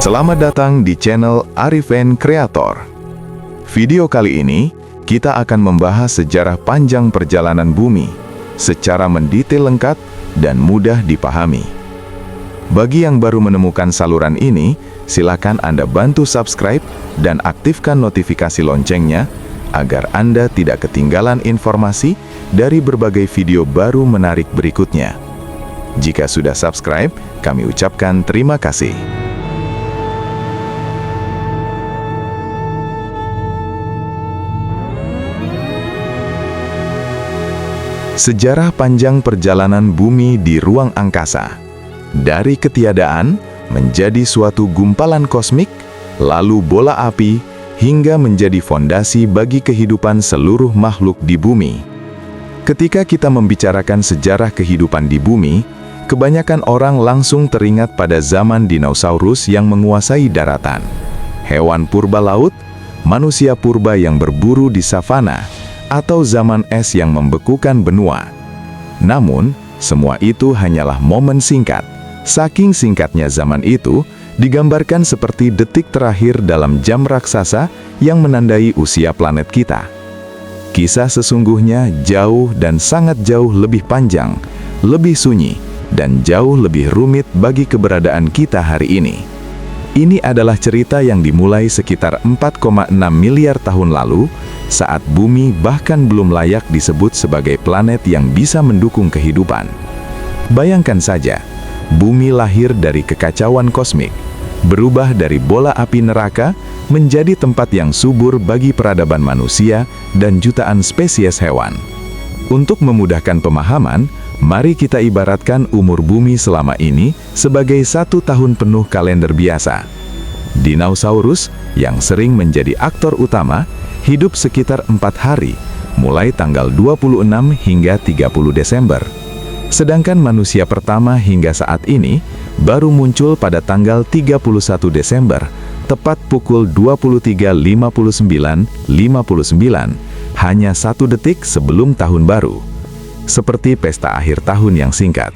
Selamat datang di channel Arifin Creator. Video kali ini, kita akan membahas sejarah panjang perjalanan bumi, secara mendetail lengkap dan mudah dipahami. Bagi yang baru menemukan saluran ini, silakan Anda bantu subscribe dan aktifkan notifikasi loncengnya, agar Anda tidak ketinggalan informasi dari berbagai video baru menarik berikutnya. Jika sudah subscribe, kami ucapkan terima kasih. Sejarah panjang perjalanan bumi di ruang angkasa. Dari ketiadaan menjadi suatu gumpalan kosmik, lalu bola api, hingga menjadi fondasi bagi kehidupan seluruh makhluk di bumi. Ketika kita membicarakan sejarah kehidupan di bumi, kebanyakan orang langsung teringat pada zaman dinosaurus yang menguasai daratan, hewan purba laut, manusia purba yang berburu di savana, atau zaman es yang membekukan benua. Namun, semua itu hanyalah momen singkat. Saking singkatnya zaman itu, digambarkan seperti detik terakhir dalam jam raksasa yang menandai usia planet kita. Kisah sesungguhnya jauh dan sangat jauh lebih panjang, lebih sunyi, dan jauh lebih rumit bagi keberadaan kita hari ini. Ini adalah cerita yang dimulai sekitar 4,6 miliar tahun lalu, saat bumi bahkan belum layak disebut sebagai planet yang bisa mendukung kehidupan. Bayangkan saja, bumi lahir dari kekacauan kosmik, berubah dari bola api neraka menjadi tempat yang subur bagi peradaban manusia dan jutaan spesies hewan. Untuk memudahkan pemahaman, mari kita ibaratkan umur bumi selama ini sebagai 1 tahun penuh kalender biasa. Dinosaurus, yang sering menjadi aktor utama, hidup sekitar 4 hari, mulai tanggal 26 hingga 30 Desember. Sedangkan manusia pertama hingga saat ini baru muncul pada tanggal 31 Desember, tepat pukul 23.59.59, hanya 1 detik sebelum tahun baru. Seperti pesta akhir tahun yang singkat.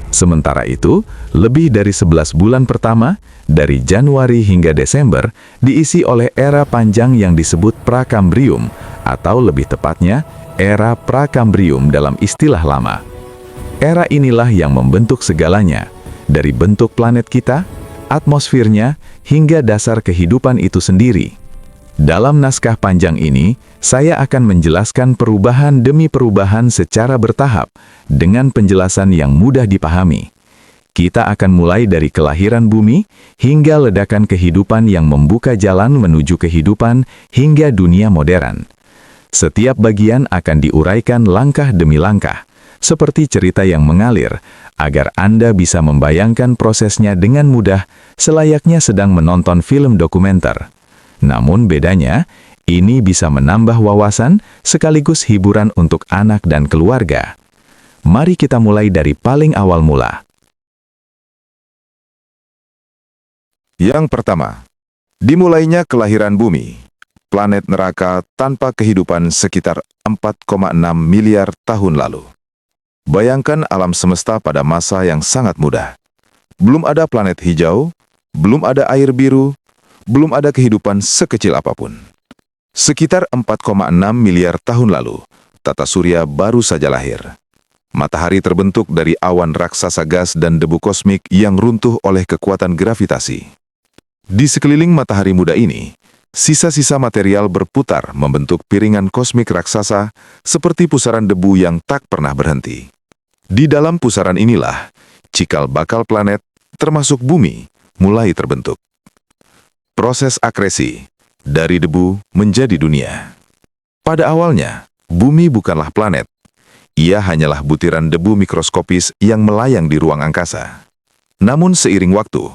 Sementara itu, lebih dari 11 bulan pertama, dari Januari hingga Desember, diisi oleh era panjang yang disebut Prakambrium, atau lebih tepatnya, era Prakambrium dalam istilah lama. Era inilah yang membentuk segalanya, dari bentuk planet kita, atmosfernya, hingga dasar kehidupan itu sendiri. Dalam naskah panjang ini, saya akan menjelaskan perubahan demi perubahan secara bertahap, dengan penjelasan yang mudah dipahami. Kita akan mulai dari kelahiran bumi, hingga ledakan kehidupan yang membuka jalan menuju kehidupan, hingga dunia modern. Setiap bagian akan diuraikan langkah demi langkah, seperti cerita yang mengalir, agar Anda bisa membayangkan prosesnya dengan mudah, selayaknya sedang menonton film dokumenter. Namun bedanya, ini bisa menambah wawasan sekaligus hiburan untuk anak dan keluarga. Mari kita mulai dari paling awal mula. Yang pertama, dimulainya kelahiran bumi, planet neraka tanpa kehidupan sekitar 4,6 miliar tahun lalu. Bayangkan alam semesta pada masa yang sangat muda. Belum ada planet hijau, belum ada air biru, belum ada kehidupan sekecil apapun. Sekitar 4,6 miliar tahun lalu, tata surya baru saja lahir. Matahari terbentuk dari awan raksasa gas dan debu kosmik yang runtuh oleh kekuatan gravitasi. Di sekeliling matahari muda ini, sisa-sisa material berputar membentuk piringan kosmik raksasa seperti pusaran debu yang tak pernah berhenti. Di dalam pusaran inilah, cikal bakal planet, termasuk bumi, mulai terbentuk. Proses akresi, dari debu menjadi dunia. Pada awalnya, bumi bukanlah planet. Ia hanyalah butiran debu mikroskopis yang melayang di ruang angkasa. Namun seiring waktu,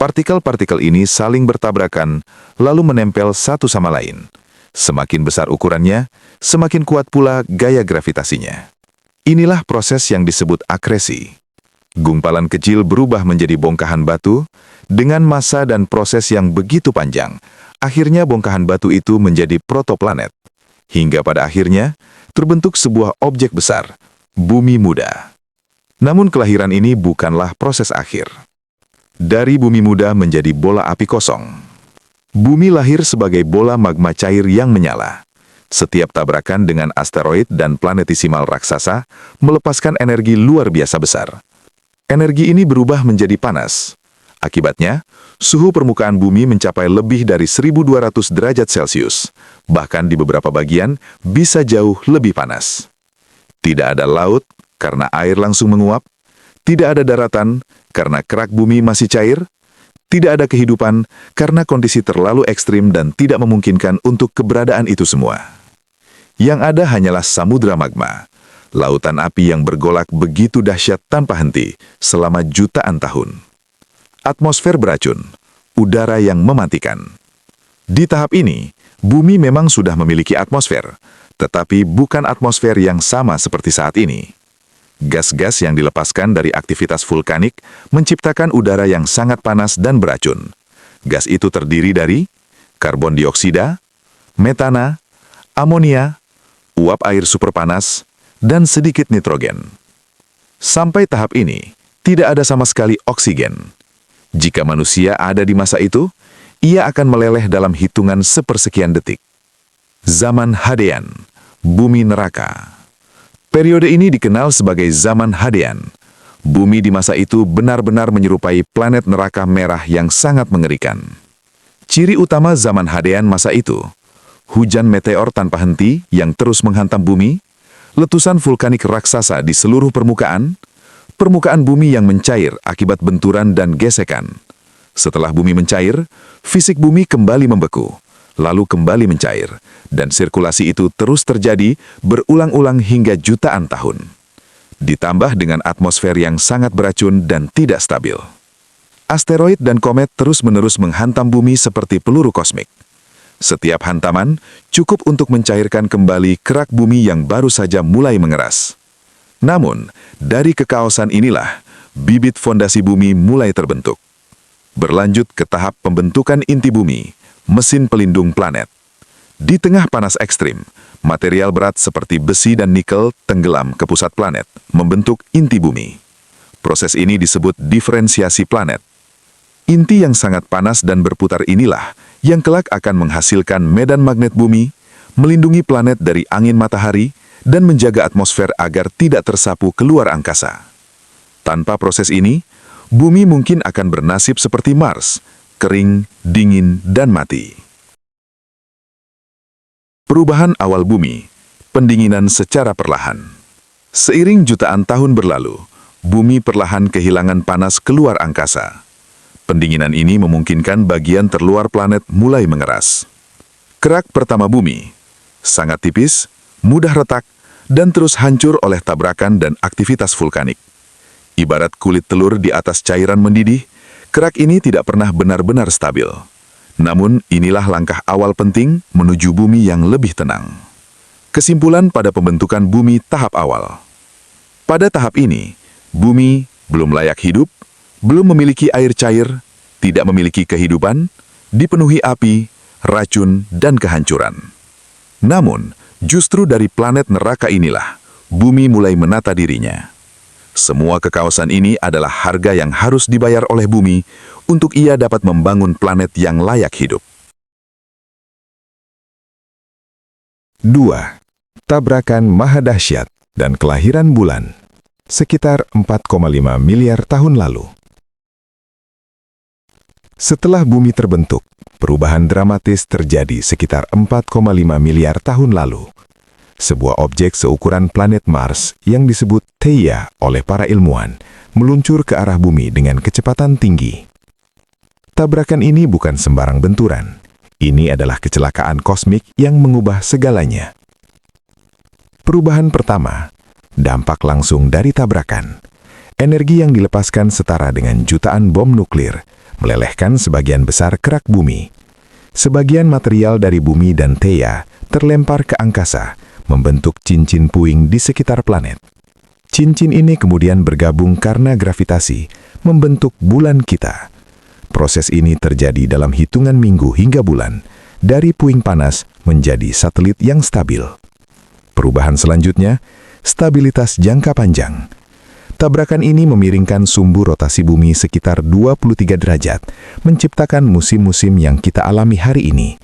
partikel-partikel ini saling bertabrakan, lalu menempel satu sama lain. Semakin besar ukurannya, semakin kuat pula gaya gravitasinya. Inilah proses yang disebut akresi. Gumpalan kecil berubah menjadi bongkahan batu, dengan massa dan proses yang begitu panjang. Akhirnya bongkahan batu itu menjadi protoplanet. Hingga pada akhirnya, terbentuk sebuah objek besar, bumi muda. Namun kelahiran ini bukanlah proses akhir. Dari bumi muda menjadi bola api kosong. Bumi lahir sebagai bola magma cair yang menyala. Setiap tabrakan dengan asteroid dan planetisimal raksasa melepaskan energi luar biasa besar. Energi ini berubah menjadi panas. Akibatnya, suhu permukaan bumi mencapai lebih dari 1200 derajat Celcius. Bahkan di beberapa bagian bisa jauh lebih panas. Tidak ada laut karena air langsung menguap. Tidak ada daratan karena kerak bumi masih cair. Tidak ada kehidupan karena kondisi terlalu ekstrim dan tidak memungkinkan untuk keberadaan itu semua. Yang ada hanyalah samudra magma, lautan api yang bergolak begitu dahsyat tanpa henti selama jutaan tahun. Atmosfer beracun, udara yang mematikan. Di tahap ini, bumi memang sudah memiliki atmosfer, tetapi bukan atmosfer yang sama seperti saat ini. Gas-gas yang dilepaskan dari aktivitas vulkanik menciptakan udara yang sangat panas dan beracun. Gas itu terdiri dari karbon dioksida, metana, amonia, uap air superpanas, dan sedikit nitrogen. Sampai tahap ini, tidak ada sama sekali oksigen. Jika manusia ada di masa itu, ia akan meleleh dalam hitungan sepersekian detik. Zaman Hadean, bumi neraka. Periode ini dikenal sebagai zaman Hadean. Bumi di masa itu benar-benar menyerupai planet neraka merah yang sangat mengerikan. Ciri utama zaman Hadean masa itu, hujan meteor tanpa henti yang terus menghantam bumi, letusan vulkanik raksasa di seluruh permukaan bumi yang mencair akibat benturan dan gesekan. Setelah bumi mencair, fisik bumi kembali membeku, lalu kembali mencair, dan sirkulasi itu terus terjadi berulang-ulang hingga jutaan tahun. Ditambah dengan atmosfer yang sangat beracun dan tidak stabil. Asteroid dan komet terus-menerus menghantam bumi seperti peluru kosmik. Setiap hantaman cukup untuk mencairkan kembali kerak bumi yang baru saja mulai mengeras. Namun, dari kekaosan inilah, bibit fondasi bumi mulai terbentuk. Berlanjut ke tahap pembentukan inti bumi, mesin pelindung planet. Di tengah panas ekstrim, material berat seperti besi dan nikel tenggelam ke pusat planet, membentuk inti bumi. Proses ini disebut diferensiasi planet. Inti yang sangat panas dan berputar inilah yang kelak akan menghasilkan medan magnet bumi, melindungi planet dari angin matahari, dan menjaga atmosfer agar tidak tersapu keluar angkasa. Tanpa proses ini, bumi mungkin akan bernasib seperti Mars, kering, dingin, dan mati. Perubahan awal bumi, pendinginan secara perlahan. Seiring jutaan tahun berlalu, bumi perlahan kehilangan panas keluar angkasa. Pendinginan ini memungkinkan bagian terluar planet mulai mengeras. Kerak pertama bumi, sangat tipis, mudah retak, dan terus hancur oleh tabrakan dan aktivitas vulkanik. Ibarat kulit telur di atas cairan mendidih, kerak ini tidak pernah benar-benar stabil. Namun, inilah langkah awal penting menuju bumi yang lebih tenang. Kesimpulan pada pembentukan bumi tahap awal. Pada tahap ini, bumi belum layak hidup, belum memiliki air cair, tidak memiliki kehidupan, dipenuhi api, racun, dan kehancuran. Namun, justru dari planet neraka inilah, bumi mulai menata dirinya. Semua kekaosan ini adalah harga yang harus dibayar oleh bumi untuk ia dapat membangun planet yang layak hidup. 2. Tabrakan maha dahsyat dan kelahiran bulan, sekitar 4,5 miliar tahun lalu. Setelah bumi terbentuk, perubahan dramatis terjadi sekitar 4,5 miliar tahun lalu. Sebuah objek seukuran planet Mars yang disebut Theia oleh para ilmuwan meluncur ke arah bumi dengan kecepatan tinggi. Tabrakan ini bukan sembarang benturan. Ini adalah kecelakaan kosmik yang mengubah segalanya. Perubahan pertama, dampak langsung dari tabrakan. Energi yang dilepaskan setara dengan jutaan bom nuklir, melelehkan sebagian besar kerak bumi. Sebagian material dari bumi dan Theia terlempar ke angkasa, membentuk cincin puing di sekitar planet. Cincin ini kemudian bergabung karena gravitasi, membentuk bulan kita. Proses ini terjadi dalam hitungan minggu hingga bulan, dari puing panas menjadi satelit yang stabil. Perubahan selanjutnya, stabilitas jangka panjang. Tabrakan ini memiringkan sumbu rotasi bumi sekitar 23 derajat, menciptakan musim-musim yang kita alami hari ini.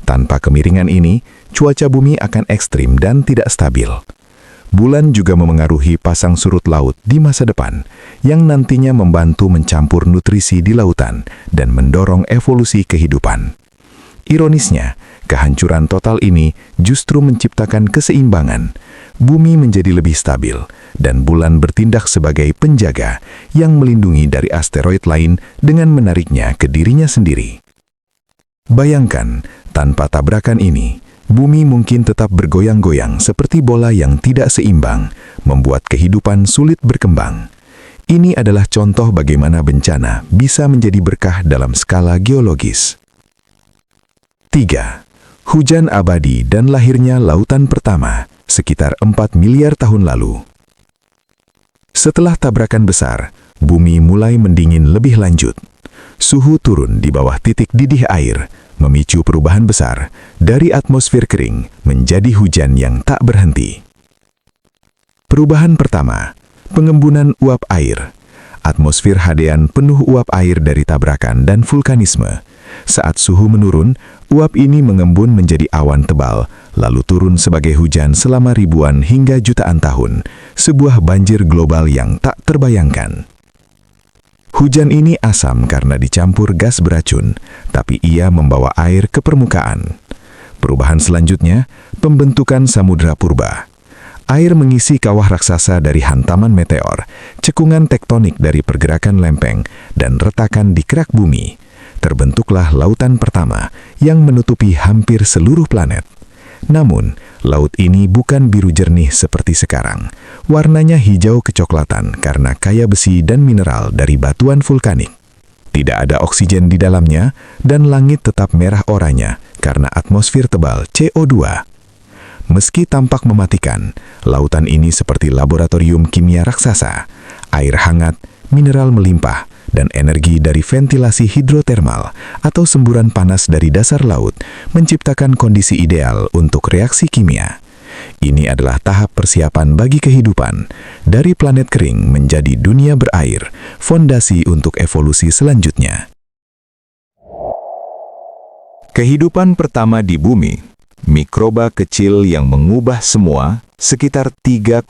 Tanpa kemiringan ini, cuaca bumi akan ekstrim dan tidak stabil. Bulan juga memengaruhi pasang surut laut di masa depan, yang nantinya membantu mencampur nutrisi di lautan dan mendorong evolusi kehidupan. Ironisnya, kehancuran total ini justru menciptakan keseimbangan. Bumi menjadi lebih stabil, dan bulan bertindak sebagai penjaga yang melindungi dari asteroid lain dengan menariknya ke dirinya sendiri. Bayangkan, tanpa tabrakan ini, bumi mungkin tetap bergoyang-goyang seperti bola yang tidak seimbang, membuat kehidupan sulit berkembang. Ini adalah contoh bagaimana bencana bisa menjadi berkah dalam skala geologis. 3. Hujan abadi dan lahirnya lautan pertama, sekitar 4 miliar tahun lalu. Setelah tabrakan besar, bumi mulai mendingin lebih lanjut. Suhu turun di bawah titik didih air, memicu perubahan besar dari atmosfer kering menjadi hujan yang tak berhenti. Perubahan pertama, pengembunan uap air. Atmosfer hadean penuh uap air dari tabrakan dan vulkanisme. Saat suhu menurun, uap ini mengembun menjadi awan tebal, lalu turun sebagai hujan selama ribuan hingga jutaan tahun, sebuah banjir global yang tak terbayangkan. Hujan ini asam karena dicampur gas beracun, tapi ia membawa air ke permukaan. Perubahan selanjutnya, pembentukan samudra purba. Air mengisi kawah raksasa dari hantaman meteor, cekungan tektonik dari pergerakan lempeng, dan retakan di kerak bumi. Terbentuklah lautan pertama yang menutupi hampir seluruh planet. Namun, laut ini bukan biru jernih seperti sekarang. Warnanya hijau kecoklatan karena kaya besi dan mineral dari batuan vulkanik. Tidak ada oksigen di dalamnya, dan langit tetap merah oranye karena atmosfer tebal CO2. Meski tampak mematikan, lautan ini seperti laboratorium kimia raksasa. Air hangat, mineral melimpah, dan energi dari ventilasi hidrotermal atau semburan panas dari dasar laut menciptakan kondisi ideal untuk reaksi kimia. Ini adalah tahap persiapan bagi kehidupan, dari planet kering menjadi dunia berair, fondasi untuk evolusi selanjutnya. Kehidupan pertama di bumi, mikroba kecil yang mengubah semua sekitar 3,8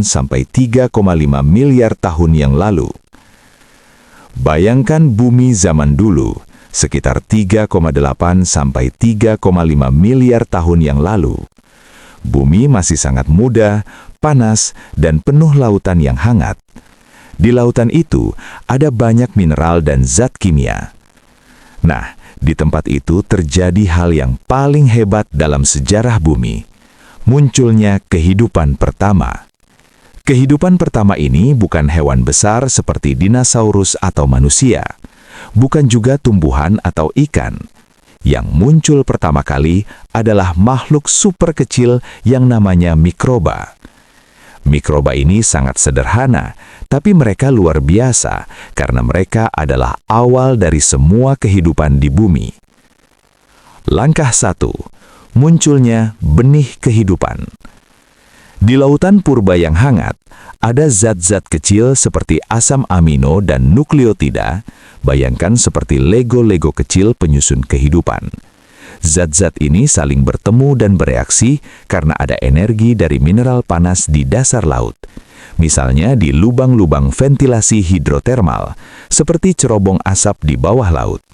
sampai 3,5 miliar tahun yang lalu. Bayangkan bumi zaman dulu, sekitar 3,8 sampai 3,5 miliar tahun yang lalu. Bumi masih sangat muda, panas, dan penuh lautan yang hangat. Di lautan itu ada banyak mineral dan zat kimia. Nah, di tempat itu terjadi hal yang paling hebat dalam sejarah bumi. Munculnya kehidupan pertama. Kehidupan pertama ini bukan hewan besar seperti dinosaurus atau manusia, bukan juga tumbuhan atau ikan. Yang muncul pertama kali adalah makhluk super kecil yang namanya mikroba. Mikroba ini sangat sederhana, tapi mereka luar biasa karena mereka adalah awal dari semua kehidupan di bumi. Langkah 1, munculnya benih kehidupan. Di lautan purba yang hangat, ada zat-zat kecil seperti asam amino dan nukleotida, bayangkan seperti lego-lego kecil penyusun kehidupan. Zat-zat ini saling bertemu dan bereaksi karena ada energi dari mineral panas di dasar laut. Misalnya di lubang-lubang ventilasi hidrotermal, seperti cerobong asap di bawah laut.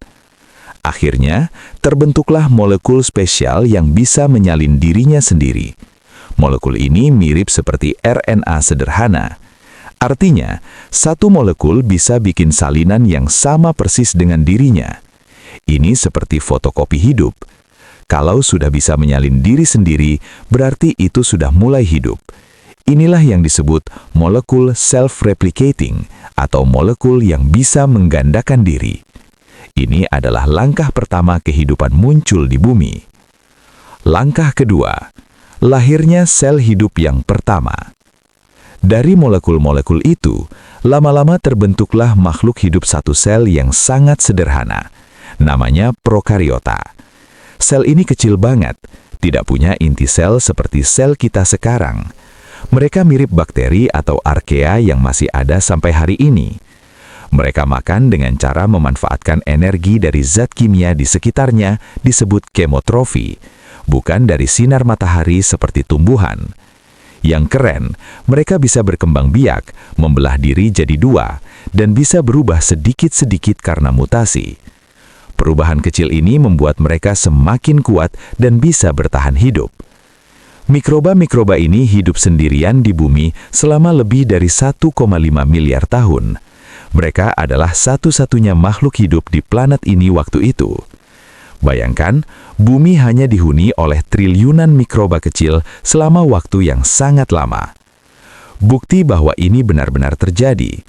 Akhirnya, terbentuklah molekul spesial yang bisa menyalin dirinya sendiri. Molekul ini mirip seperti RNA sederhana. Artinya, satu molekul bisa bikin salinan yang sama persis dengan dirinya. Ini seperti fotokopi hidup. Kalau sudah bisa menyalin diri sendiri, berarti itu sudah mulai hidup. Inilah yang disebut molekul self-replicating atau molekul yang bisa menggandakan diri. Ini adalah langkah pertama kehidupan muncul di bumi. Langkah kedua, lahirnya sel hidup yang pertama. Dari molekul-molekul itu, lama-lama terbentuklah makhluk hidup satu sel yang sangat sederhana. Namanya prokariota. Sel ini kecil banget, tidak punya inti sel seperti sel kita sekarang. Mereka mirip bakteri atau archaea yang masih ada sampai hari ini. Mereka makan dengan cara memanfaatkan energi dari zat kimia di sekitarnya disebut kemotrofi, bukan dari sinar matahari seperti tumbuhan. Yang keren, mereka bisa berkembang biak, membelah diri jadi dua, dan bisa berubah sedikit-sedikit karena mutasi. Perubahan kecil ini membuat mereka semakin kuat dan bisa bertahan hidup. Mikroba-mikroba ini hidup sendirian di bumi selama lebih dari 1,5 miliar tahun. Mereka adalah satu-satunya makhluk hidup di planet ini waktu itu. Bayangkan, bumi hanya dihuni oleh triliunan mikroba kecil selama waktu yang sangat lama. Bukti bahwa ini benar-benar terjadi.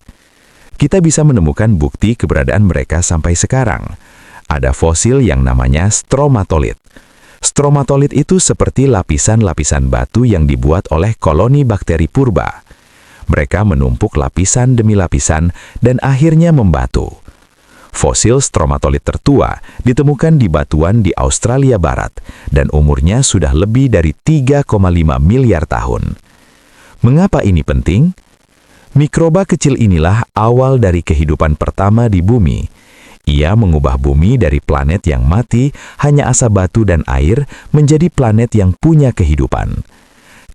Kita bisa menemukan bukti keberadaan mereka sampai sekarang. Ada fosil yang namanya stromatolith. Stromatolith itu seperti lapisan-lapisan batu yang dibuat oleh koloni bakteri purba. Mereka menumpuk lapisan demi lapisan dan akhirnya membatu. Fosil stromatolith tertua ditemukan di batuan di Australia Barat dan umurnya sudah lebih dari 3,5 miliar tahun. Mengapa ini penting? Mikroba kecil inilah awal dari kehidupan pertama di bumi. Ia mengubah bumi dari planet yang mati, hanya asap batu dan air, menjadi planet yang punya kehidupan.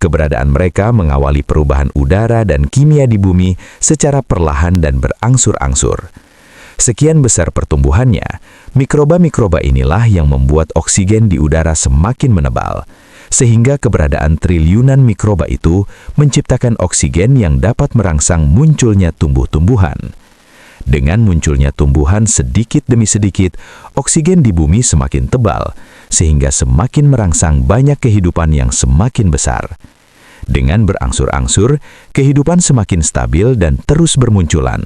Keberadaan mereka mengawali perubahan udara dan kimia di bumi secara perlahan dan berangsur-angsur. Sekian besar pertumbuhannya, mikroba-mikroba inilah yang membuat oksigen di udara semakin menebal, sehingga keberadaan triliunan mikroba itu menciptakan oksigen yang dapat merangsang munculnya tumbuh-tumbuhan. Dengan munculnya tumbuhan sedikit demi sedikit, oksigen di bumi semakin tebal, sehingga semakin merangsang banyak kehidupan yang semakin besar. Dengan berangsur-angsur, kehidupan semakin stabil dan terus bermunculan.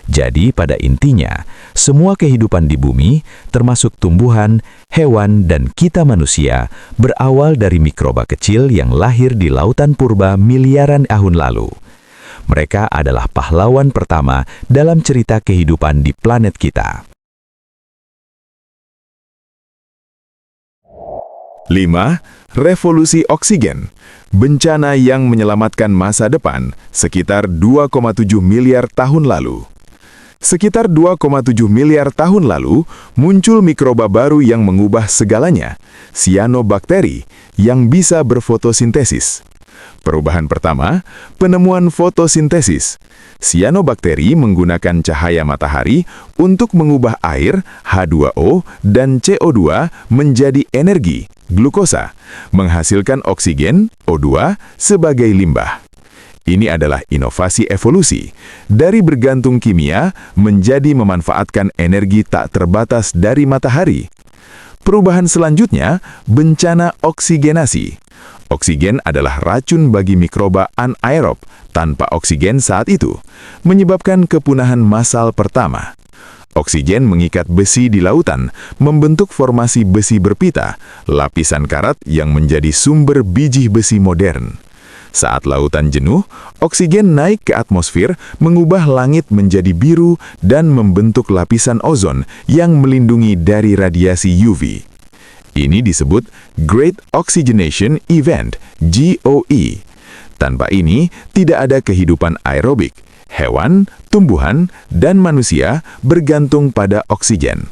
Jadi pada intinya, semua kehidupan di bumi, termasuk tumbuhan, hewan, dan kita manusia, berawal dari mikroba kecil yang lahir di lautan purba miliaran tahun lalu. Mereka adalah pahlawan pertama dalam cerita kehidupan di planet kita. 5. Revolusi oksigen. Bencana yang menyelamatkan masa depan sekitar 2,7 miliar tahun lalu. Sekitar 2,7 miliar tahun lalu, muncul mikroba baru yang mengubah segalanya, sianobakteri, yang bisa berfotosintesis. Perubahan pertama, penemuan fotosintesis. Sianobakteri menggunakan cahaya matahari untuk mengubah air, H2O, dan CO2 menjadi energi, glukosa, menghasilkan oksigen, O2, sebagai limbah. Ini adalah inovasi evolusi, dari bergantung kimia menjadi memanfaatkan energi tak terbatas dari matahari. Perubahan selanjutnya, bencana oksigenasi. Oksigen adalah racun bagi mikroba anaerob tanpa oksigen saat itu, menyebabkan kepunahan massal pertama. Oksigen mengikat besi di lautan, membentuk formasi besi berpita, lapisan karat yang menjadi sumber biji besi modern. Saat lautan jenuh, oksigen naik ke atmosfer, mengubah langit menjadi biru dan membentuk lapisan ozon yang melindungi dari radiasi UV. Ini disebut Great Oxygenation Event, GOE. Tanpa ini, tidak ada kehidupan aerobik. Hewan, tumbuhan, dan manusia bergantung pada oksigen.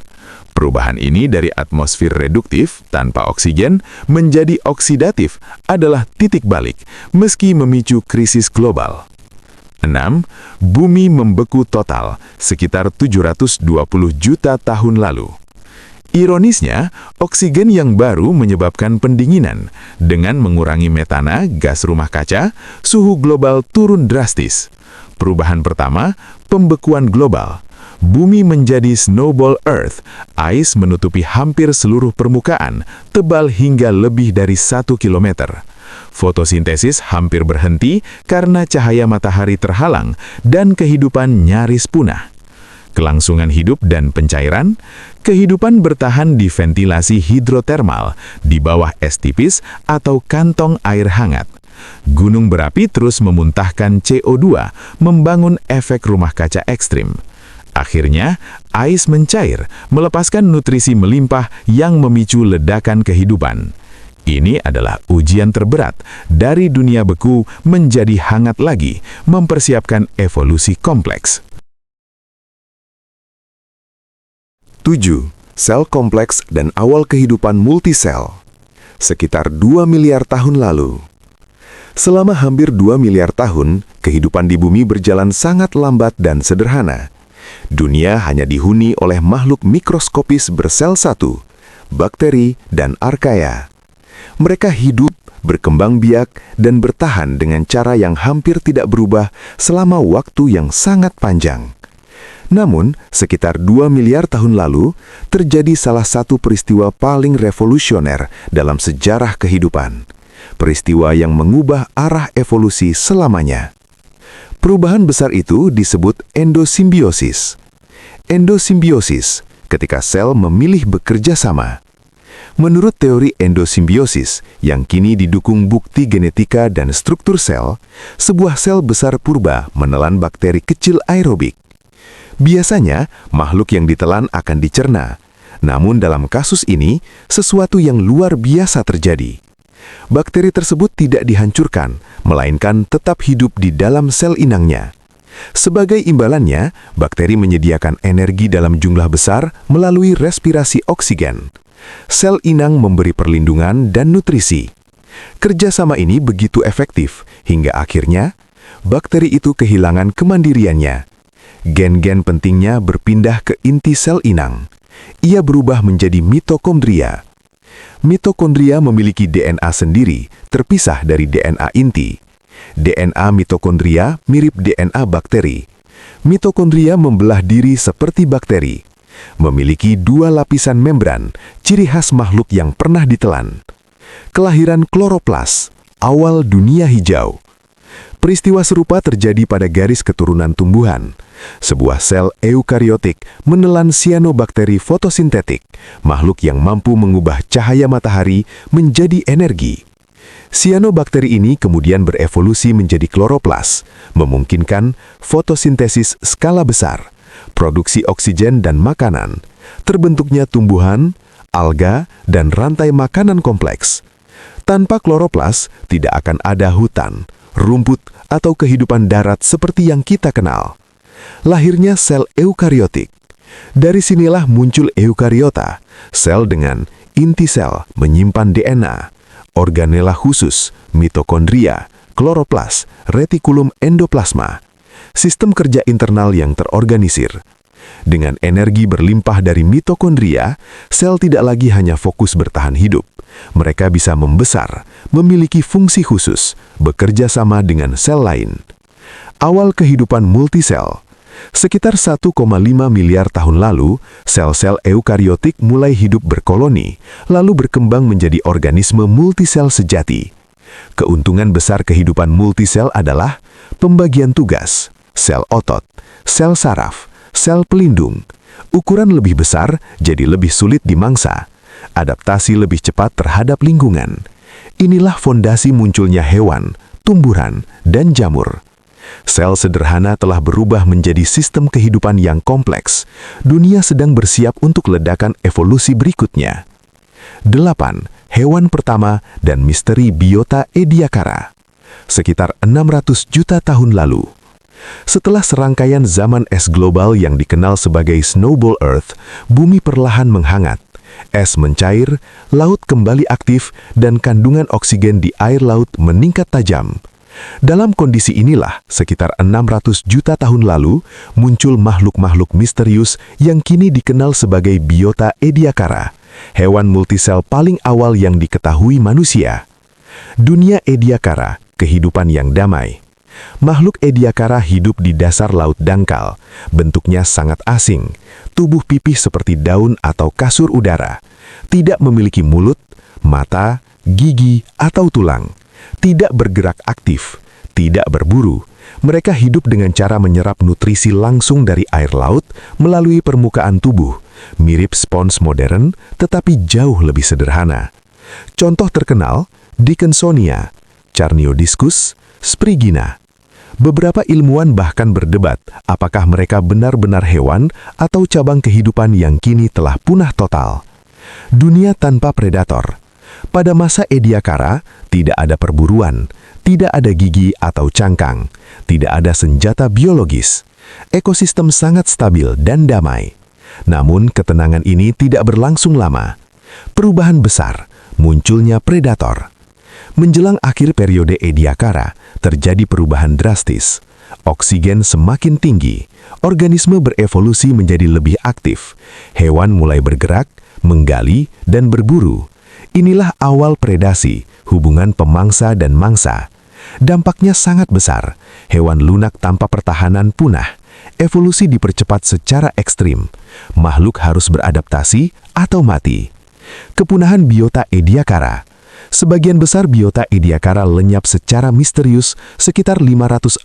Perubahan ini dari atmosfer reduktif tanpa oksigen menjadi oksidatif adalah titik balik, meski memicu krisis global. 6. Bumi membeku total, sekitar 720 juta tahun lalu. Ironisnya, oksigen yang baru menyebabkan pendinginan. Dengan mengurangi metana, gas rumah kaca, suhu global turun drastis. Perubahan pertama, pembekuan global. Bumi menjadi snowball Earth, ais menutupi hampir seluruh permukaan, tebal hingga lebih dari 1 kilometer. Fotosintesis hampir berhenti karena cahaya matahari terhalang dan kehidupan nyaris punah. Kelangsungan hidup dan pencairan, kehidupan bertahan di ventilasi hidrotermal, di bawah es tipis atau kantong air hangat. Gunung berapi terus memuntahkan CO2, membangun efek rumah kaca ekstrim. Akhirnya, ais mencair, melepaskan nutrisi melimpah yang memicu ledakan kehidupan. Ini adalah ujian terberat dari dunia beku menjadi hangat lagi, mempersiapkan evolusi kompleks. 7. Sel kompleks dan awal kehidupan multisel. Sekitar 2 miliar tahun lalu. Selama hampir 2 miliar tahun, kehidupan di bumi berjalan sangat lambat dan sederhana. Dunia hanya dihuni oleh makhluk mikroskopis bersel satu, bakteri dan archaea. Mereka hidup, berkembang biak, dan bertahan dengan cara yang hampir tidak berubah selama waktu yang sangat panjang. Namun, sekitar 2 miliar tahun lalu, terjadi salah satu peristiwa paling revolusioner dalam sejarah kehidupan. Peristiwa yang mengubah arah evolusi selamanya. Perubahan besar itu disebut endosimbiosis. Endosimbiosis, ketika sel memilih bekerja sama. Menurut teori endosimbiosis, yang kini didukung bukti genetika dan struktur sel, sebuah sel besar purba menelan bakteri kecil aerobik. Biasanya, makhluk yang ditelan akan dicerna. Namun dalam kasus ini, sesuatu yang luar biasa terjadi. Bakteri tersebut tidak dihancurkan, melainkan tetap hidup di dalam sel inangnya. Sebagai imbalannya, bakteri menyediakan energi dalam jumlah besar melalui respirasi oksigen. Sel inang memberi perlindungan dan nutrisi. Kerjasama ini begitu efektif, hingga akhirnya, bakteri itu kehilangan kemandiriannya. Gen-gen pentingnya berpindah ke inti sel inang. Ia berubah menjadi mitokondria. Mitokondria memiliki DNA sendiri, terpisah dari DNA inti. DNA mitokondria mirip DNA bakteri. Mitokondria membelah diri seperti bakteri. Memiliki 2 lapisan membran, ciri khas makhluk yang pernah ditelan. Kelahiran kloroplas, awal dunia hijau. Peristiwa serupa terjadi pada garis keturunan tumbuhan. Sebuah sel eukariotik menelan sianobakteri fotosintetik, makhluk yang mampu mengubah cahaya matahari menjadi energi. Sianobakteri ini kemudian berevolusi menjadi kloroplas, memungkinkan fotosintesis skala besar, produksi oksigen dan makanan, terbentuknya tumbuhan, alga, dan rantai makanan kompleks. Tanpa kloroplas, tidak akan ada hutan, rumput, atau kehidupan darat seperti yang kita kenal. Lahirnya sel eukariotik. Dari sinilah muncul eukariota, sel dengan inti sel menyimpan DNA, organela khusus, mitokondria, kloroplas, retikulum endoplasma, sistem kerja internal yang terorganisir. Dengan energi berlimpah dari mitokondria, sel tidak lagi hanya fokus bertahan hidup. Mereka bisa membesar, memiliki fungsi khusus, bekerja sama dengan sel lain. Awal kehidupan multisel. Sekitar 1,5 miliar tahun lalu, sel-sel eukariotik mulai hidup berkoloni, lalu berkembang menjadi organisme multisel sejati. Keuntungan besar kehidupan multisel adalah pembagian tugas, sel otot, sel saraf, sel pelindung. Ukuran lebih besar jadi lebih sulit dimangsa. Adaptasi lebih cepat terhadap lingkungan. Inilah fondasi munculnya hewan, tumbuhan, dan jamur. Sel sederhana telah berubah menjadi sistem kehidupan yang kompleks. Dunia sedang bersiap untuk ledakan evolusi berikutnya. 8. Hewan pertama dan misteri biota ediacara. Sekitar 600 juta tahun lalu. Setelah serangkaian zaman es global yang dikenal sebagai Snowball Earth, bumi perlahan menghangat. Es mencair, laut kembali aktif, dan kandungan oksigen di air laut meningkat tajam. Dalam kondisi inilah, sekitar 600 juta tahun lalu, muncul makhluk-makhluk misterius yang kini dikenal sebagai biota ediacara, hewan multisel paling awal yang diketahui manusia. Dunia ediacara, kehidupan yang damai. Makhluk ediacara hidup di dasar laut dangkal, bentuknya sangat asing, tubuh pipih seperti daun atau kasur udara, tidak memiliki mulut, mata, gigi, atau tulang. Tidak bergerak aktif, tidak berburu. Mereka hidup dengan cara menyerap nutrisi langsung dari air laut melalui permukaan tubuh, mirip spons modern tetapi jauh lebih sederhana. Contoh terkenal, Dickensonia, Carniodiscus, Sprigina. Beberapa ilmuwan bahkan berdebat apakah mereka benar-benar hewan atau cabang kehidupan yang kini telah punah total. Dunia tanpa predator. Pada masa Ediacara, tidak ada perburuan, tidak ada gigi atau cangkang, tidak ada senjata biologis. Ekosistem sangat stabil dan damai. Namun, ketenangan ini tidak berlangsung lama. Perubahan besar, munculnya predator. Menjelang akhir periode Ediacara, terjadi perubahan drastis. Oksigen semakin tinggi, organisme berevolusi menjadi lebih aktif. Hewan mulai bergerak, menggali, dan berburu. Inilah awal predasi, hubungan pemangsa dan mangsa. Dampaknya sangat besar. Hewan lunak tanpa pertahanan punah. Evolusi dipercepat secara ekstrim. Makhluk harus beradaptasi atau mati. Kepunahan biota Ediacara. Sebagian besar biota Ediacara lenyap secara misterius sekitar 540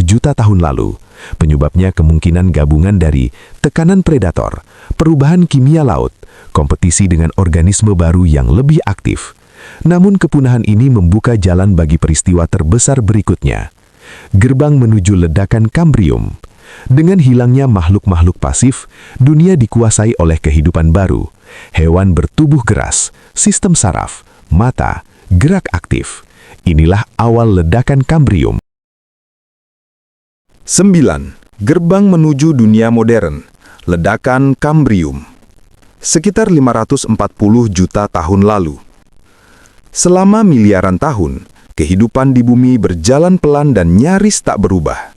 juta tahun lalu. Penyebabnya kemungkinan gabungan dari tekanan predator, perubahan kimia laut, kompetisi dengan organisme baru yang lebih aktif. Namun kepunahan ini membuka jalan bagi peristiwa terbesar berikutnya. Gerbang menuju ledakan Kambrium. Dengan hilangnya makhluk-makhluk pasif, dunia dikuasai oleh kehidupan baru. Hewan bertubuh geras, sistem saraf, mata, gerak aktif. Inilah awal ledakan Kambrium. 9. Gerbang menuju dunia modern. Ledakan Kambrium. Sekitar 540 juta tahun lalu. Selama miliaran tahun, kehidupan di bumi berjalan pelan dan nyaris tak berubah.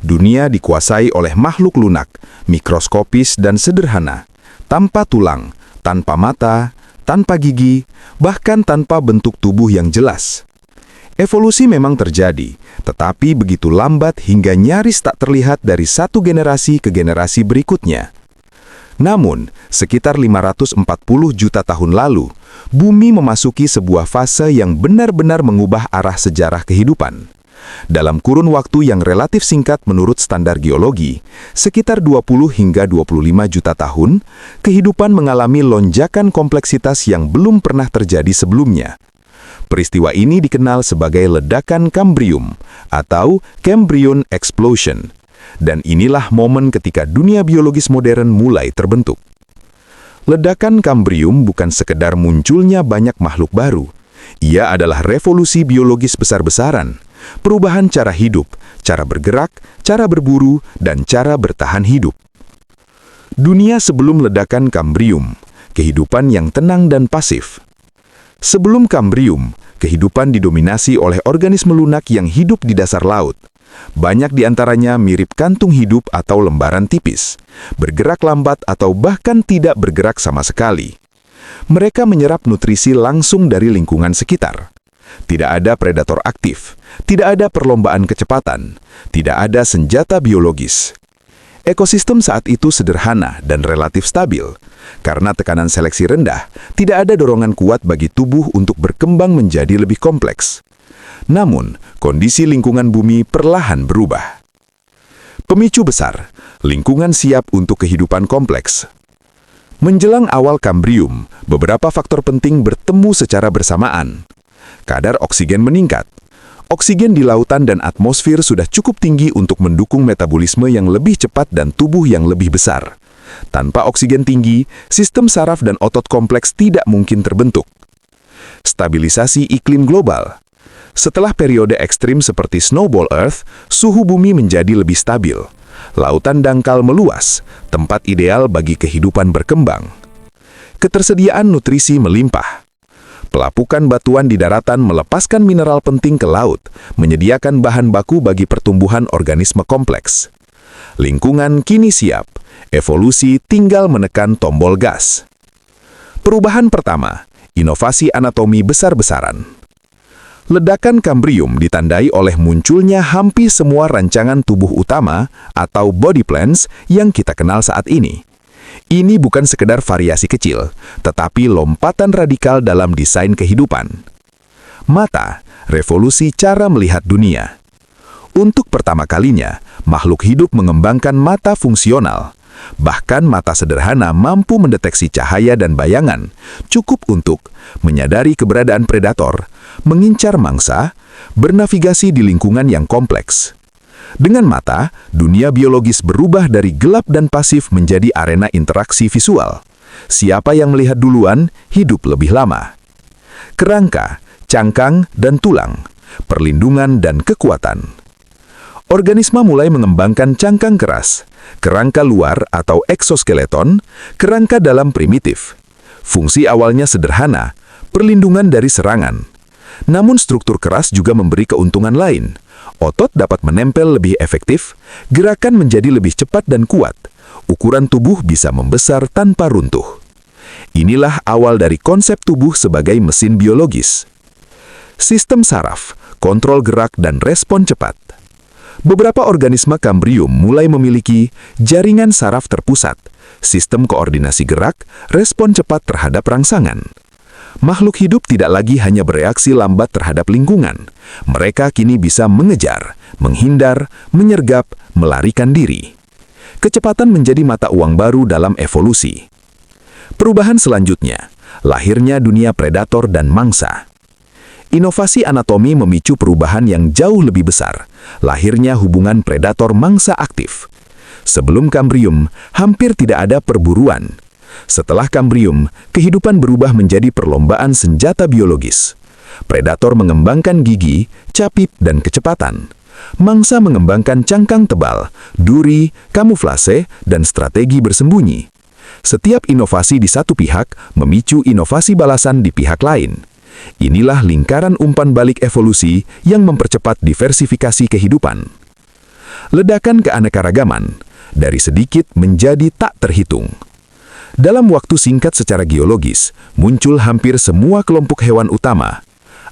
Dunia dikuasai oleh makhluk lunak, mikroskopis dan sederhana, tanpa tulang, tanpa mata, tanpa gigi, bahkan tanpa bentuk tubuh yang jelas. Evolusi memang terjadi, tetapi begitu lambat hingga nyaris tak terlihat dari satu generasi ke generasi berikutnya. Namun, sekitar 540 juta tahun lalu, bumi memasuki sebuah fase yang benar-benar mengubah arah sejarah kehidupan. Dalam kurun waktu yang relatif singkat menurut standar geologi, sekitar 20 hingga 25 juta tahun, kehidupan mengalami lonjakan kompleksitas yang belum pernah terjadi sebelumnya. Peristiwa ini dikenal sebagai ledakan Kambrium atau Cambrian Explosion. Dan inilah momen ketika dunia biologis modern mulai terbentuk. Ledakan Kambrium bukan sekedar munculnya banyak makhluk baru. Ia adalah revolusi biologis besar-besaran, perubahan cara hidup, cara bergerak, cara berburu, dan cara bertahan hidup. Dunia sebelum ledakan Kambrium, kehidupan yang tenang dan pasif. Sebelum Kambrium, kehidupan didominasi oleh organisme lunak yang hidup di dasar laut. Banyak di antaranya mirip kantung hidup atau lembaran tipis, bergerak lambat atau bahkan tidak bergerak sama sekali. Mereka menyerap nutrisi langsung dari lingkungan sekitar. Tidak ada predator aktif, tidak ada perlombaan kecepatan, tidak ada senjata biologis. Ekosistem saat itu sederhana dan relatif stabil. Karena tekanan seleksi rendah, tidak ada dorongan kuat bagi tubuh untuk berkembang menjadi lebih kompleks. Namun, kondisi lingkungan bumi perlahan berubah. Pemicu besar, lingkungan siap untuk kehidupan kompleks. Menjelang awal Kambrium, beberapa faktor penting bertemu secara bersamaan. Kadar oksigen meningkat. Oksigen di lautan dan atmosfer sudah cukup tinggi untuk mendukung metabolisme yang lebih cepat dan tubuh yang lebih besar. Tanpa oksigen tinggi, sistem saraf dan otot kompleks tidak mungkin terbentuk. Stabilisasi iklim global. Setelah periode ekstrim seperti Snowball Earth, suhu bumi menjadi lebih stabil. Lautan dangkal meluas, tempat ideal bagi kehidupan berkembang. Ketersediaan nutrisi melimpah. Pelapukan batuan di daratan melepaskan mineral penting ke laut, menyediakan bahan baku bagi pertumbuhan organisme kompleks. Lingkungan kini siap, evolusi tinggal menekan tombol gas. Perubahan pertama, inovasi anatomi besar-besaran. Ledakan Kambrium ditandai oleh munculnya hampir semua rancangan tubuh utama atau body plans yang kita kenal saat ini. Ini bukan sekedar variasi kecil, tetapi lompatan radikal dalam desain kehidupan. Mata, revolusi cara melihat dunia. Untuk pertama kalinya, makhluk hidup mengembangkan mata fungsional. Bahkan mata sederhana mampu mendeteksi cahaya dan bayangan, cukup untuk menyadari keberadaan predator, mengincar mangsa, bernavigasi di lingkungan yang kompleks. Dengan mata, dunia biologis berubah dari gelap dan pasif menjadi arena interaksi visual. Siapa yang melihat duluan, hidup lebih lama. kerangka, cangkang, dan tulang, perlindungan dan kekuatan. Organisme mulai mengembangkan cangkang keras, kerangka luar atau eksoskeleton, kerangka dalam primitif. Fungsi awalnya sederhana, perlindungan dari serangan. Namun struktur keras juga memberi keuntungan lain. Otot dapat menempel lebih efektif, gerakan menjadi lebih cepat dan kuat. Ukuran tubuh bisa membesar tanpa runtuh. Inilah awal dari konsep tubuh sebagai mesin biologis. Sistem saraf, kontrol gerak dan respon cepat. Beberapa organisme Kambrium mulai memiliki jaringan saraf terpusat, sistem koordinasi gerak, respon cepat terhadap rangsangan. Makhluk hidup tidak lagi hanya bereaksi lambat terhadap lingkungan. Mereka kini bisa mengejar, menghindar, menyergap, melarikan diri. Kecepatan menjadi mata uang baru dalam evolusi. Perubahan selanjutnya, lahirnya dunia predator dan mangsa. Inovasi anatomi memicu perubahan yang jauh lebih besar, lahirnya hubungan predator-mangsa aktif. Sebelum Kambrium, hampir tidak ada perburuan. Setelah Kambrium, kehidupan berubah menjadi perlombaan senjata biologis. Predator mengembangkan gigi, capit, dan kecepatan. Mangsa mengembangkan cangkang tebal, duri, kamuflase, dan strategi bersembunyi. Setiap inovasi di satu pihak memicu inovasi balasan di pihak lain. Inilah lingkaran umpan balik evolusi yang mempercepat diversifikasi kehidupan. Ledakan keanekaragaman, dari sedikit menjadi tak terhitung. Dalam waktu singkat secara geologis, muncul hampir semua kelompok hewan utama.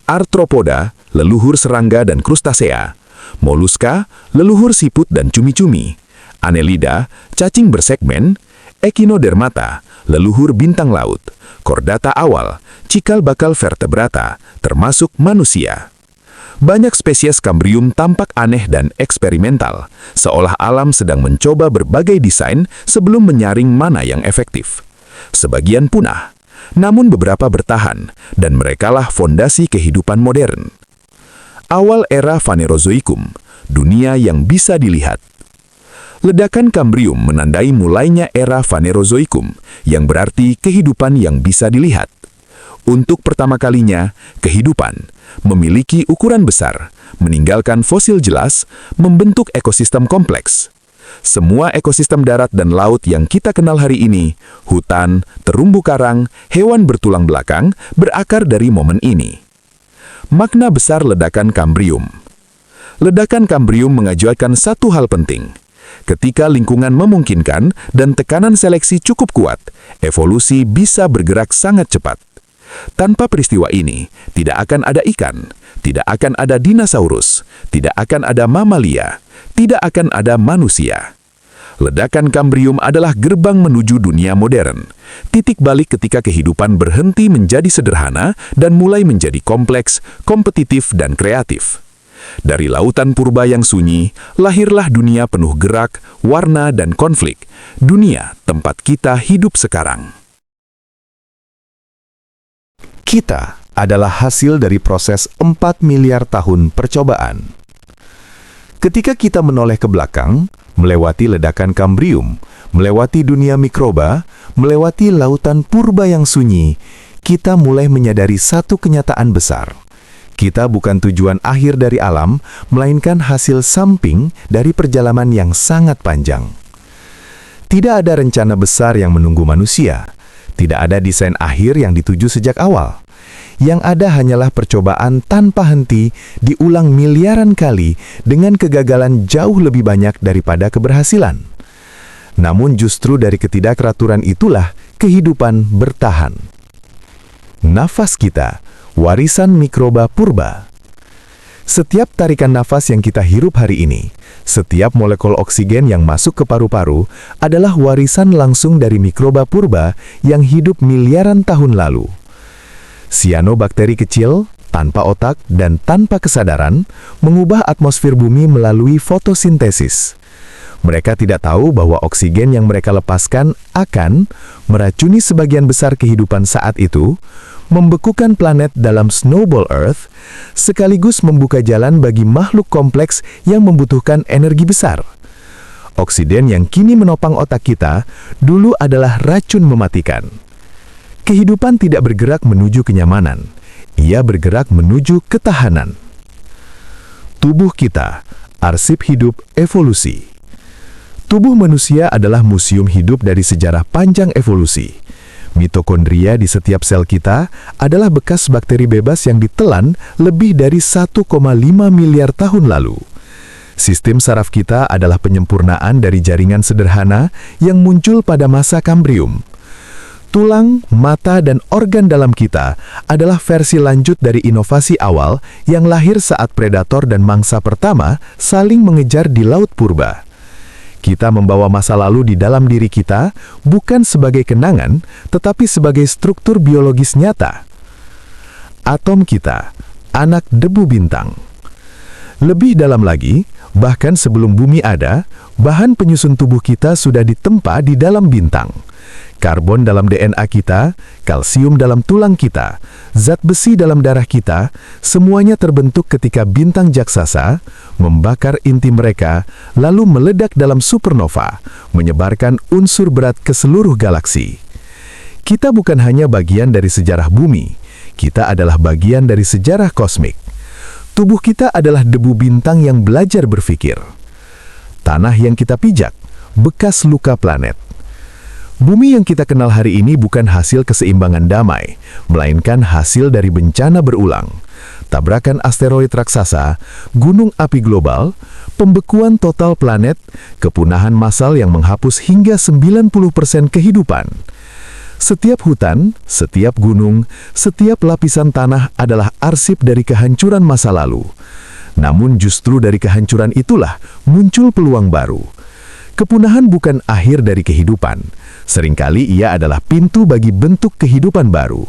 Arthropoda, leluhur serangga dan krustasea. Moluska, leluhur siput dan cumi-cumi. Annelida, cacing bersegmen. Echinodermata, leluhur bintang laut. Chordata awal, cikal bakal vertebrata, termasuk manusia. Banyak spesies Kambrium tampak aneh dan eksperimental, seolah alam sedang mencoba berbagai desain sebelum menyaring mana yang efektif. Sebagian punah, namun beberapa bertahan, dan merekalah fondasi kehidupan modern. Awal era Phanerozoikum, dunia yang bisa dilihat. Ledakan Kambrium menandai mulainya era Phanerozoikum, yang berarti kehidupan yang bisa dilihat. Untuk pertama kalinya, kehidupan memiliki ukuran besar, meninggalkan fosil jelas, membentuk ekosistem kompleks. Semua ekosistem darat dan laut yang kita kenal hari ini, hutan, terumbu karang, hewan bertulang belakang, berakar dari momen ini. Makna besar ledakan Kambrium. Ledakan Kambrium mengajarkan satu hal penting. Ketika lingkungan memungkinkan dan tekanan seleksi cukup kuat, evolusi bisa bergerak sangat cepat. Tanpa peristiwa ini, tidak akan ada ikan, tidak akan ada dinosaurus, tidak akan ada mamalia, tidak akan ada manusia. Ledakan Kambrium adalah gerbang menuju dunia modern. Titik balik ketika kehidupan berhenti menjadi sederhana dan mulai menjadi kompleks, kompetitif, dan kreatif. Dari lautan purba yang sunyi, lahirlah dunia penuh gerak, warna, dan konflik. Dunia tempat kita hidup sekarang. Kita adalah hasil dari proses 4 miliar tahun percobaan. Ketika kita menoleh ke belakang, melewati ledakan Kambrium, melewati dunia mikroba, melewati lautan purba yang sunyi, kita mulai menyadari satu kenyataan besar. Kita bukan tujuan akhir dari alam, melainkan hasil samping dari perjalanan yang sangat panjang. Tidak ada rencana besar yang menunggu manusia. Tidak ada desain akhir yang dituju sejak awal. Yang ada hanyalah percobaan tanpa henti diulang miliaran kali dengan kegagalan jauh lebih banyak daripada keberhasilan. Namun justru dari ketidakteraturan itulah kehidupan bertahan. Nafas kita, warisan mikroba purba. Setiap tarikan nafas yang kita hirup hari ini, setiap molekul oksigen yang masuk ke paru-paru adalah warisan langsung dari mikroba purba yang hidup miliaran tahun lalu. Sianobakteri kecil, tanpa otak dan tanpa kesadaran, mengubah atmosfer bumi melalui fotosintesis. Mereka tidak tahu bahwa oksigen yang mereka lepaskan akan meracuni sebagian besar kehidupan saat itu, membekukan planet dalam Snowball Earth, sekaligus membuka jalan bagi makhluk kompleks yang membutuhkan energi besar. Oksigen yang kini menopang otak kita dulu adalah racun mematikan. Kehidupan tidak bergerak menuju kenyamanan. ia bergerak menuju ketahanan. Tubuh kita, arsip hidup evolusi. Tubuh manusia adalah museum hidup dari sejarah panjang evolusi. Mitokondria di setiap sel kita adalah bekas bakteri bebas yang ditelan lebih dari 1,5 miliar tahun lalu. Sistem saraf kita adalah penyempurnaan dari jaringan sederhana yang muncul pada masa Kambrium. Tulang, mata, dan organ dalam kita adalah versi lanjut dari inovasi awal yang lahir saat predator dan mangsa pertama saling mengejar di Laut Purba. Kita membawa masa lalu di dalam diri kita bukan sebagai kenangan, tetapi sebagai struktur biologis nyata. Atom kita, anak debu bintang. Lebih dalam lagi, bahkan sebelum bumi ada, bahan penyusun tubuh kita sudah ditempa di dalam bintang. Karbon dalam DNA kita, kalsium dalam tulang kita, zat besi dalam darah kita, semuanya terbentuk ketika bintang jaksasa membakar inti mereka, lalu meledak dalam supernova, menyebarkan unsur berat ke seluruh galaksi. Kita bukan hanya bagian dari sejarah bumi, kita adalah bagian dari sejarah kosmik. Tubuh kita adalah debu bintang yang belajar berpikir. Tanah yang kita pijak, bekas luka planet. Bumi yang kita kenal hari ini bukan hasil keseimbangan damai, melainkan hasil dari bencana berulang. Tabrakan asteroid raksasa, gunung api global, pembekuan total planet, kepunahan massal yang menghapus hingga 90% kehidupan. Setiap hutan, setiap gunung, setiap lapisan tanah adalah arsip dari kehancuran masa lalu. Namun justru dari kehancuran itulah muncul peluang baru. Kepunahan bukan akhir dari kehidupan. Seringkali ia adalah pintu bagi bentuk kehidupan baru.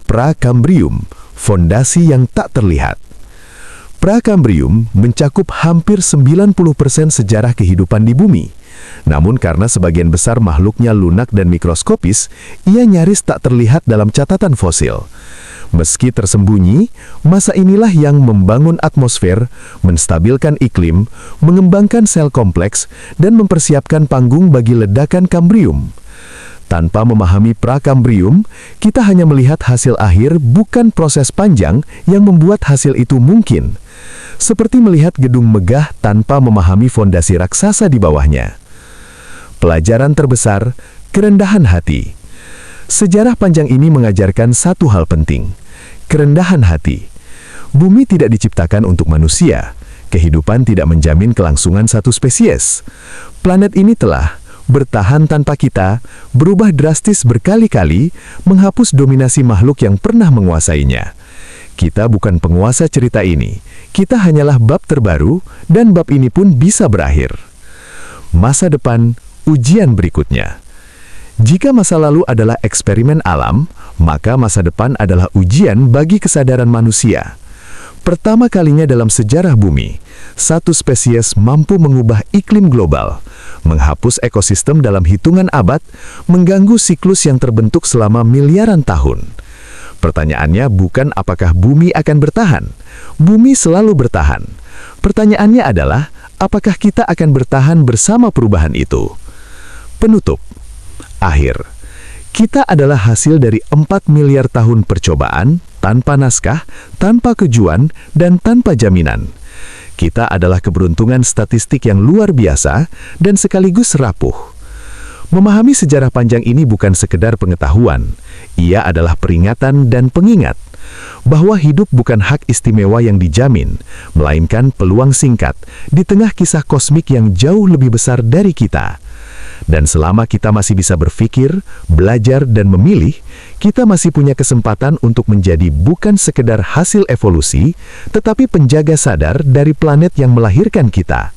Prakambrium, fondasi yang tak terlihat. Prakambrium mencakup hampir 90% sejarah kehidupan di bumi. Namun karena sebagian besar makhluknya lunak dan mikroskopis, ia nyaris tak terlihat dalam catatan fosil. Meski tersembunyi, masa inilah yang membangun atmosfer, menstabilkan iklim, mengembangkan sel kompleks, dan mempersiapkan panggung bagi ledakan Kambrium. Tanpa memahami Prakambrium, kita hanya melihat hasil akhir, bukan proses panjang yang membuat hasil itu mungkin. Seperti melihat gedung megah tanpa memahami fondasi raksasa di bawahnya. Pelajaran terbesar, kerendahan hati. Sejarah panjang ini mengajarkan satu hal penting, kerendahan hati. Bumi tidak diciptakan untuk manusia. Kehidupan tidak menjamin kelangsungan satu spesies. Planet ini telah bertahan tanpa kita, berubah drastis berkali-kali, menghapus dominasi makhluk yang pernah menguasainya. Kita bukan penguasa cerita ini. Kita hanyalah bab terbaru, dan bab ini pun bisa berakhir. Masa depan, ujian berikutnya. Jika masa lalu adalah eksperimen alam, maka masa depan adalah ujian bagi kesadaran manusia. Pertama kalinya dalam sejarah bumi, satu spesies mampu mengubah iklim global, menghapus ekosistem dalam hitungan abad, mengganggu siklus yang terbentuk selama miliaran tahun. Pertanyaannya bukan apakah bumi akan bertahan. Bumi selalu bertahan. Pertanyaannya adalah, apakah kita akan bertahan bersama perubahan itu? Penutup. Akhir. Kita adalah hasil dari 4 miliar tahun percobaan, tanpa naskah, tanpa kejuan, dan tanpa jaminan. Kita adalah keberuntungan statistik yang luar biasa dan sekaligus rapuh. Memahami sejarah panjang ini bukan sekedar pengetahuan, ia adalah peringatan dan pengingat bahwa hidup bukan hak istimewa yang dijamin, melainkan peluang singkat di tengah kisah kosmik yang jauh lebih besar dari kita. Dan selama kita masih bisa berpikir, belajar, dan memilih, kita masih punya kesempatan untuk menjadi bukan sekedar hasil evolusi, tetapi penjaga sadar dari planet yang melahirkan kita.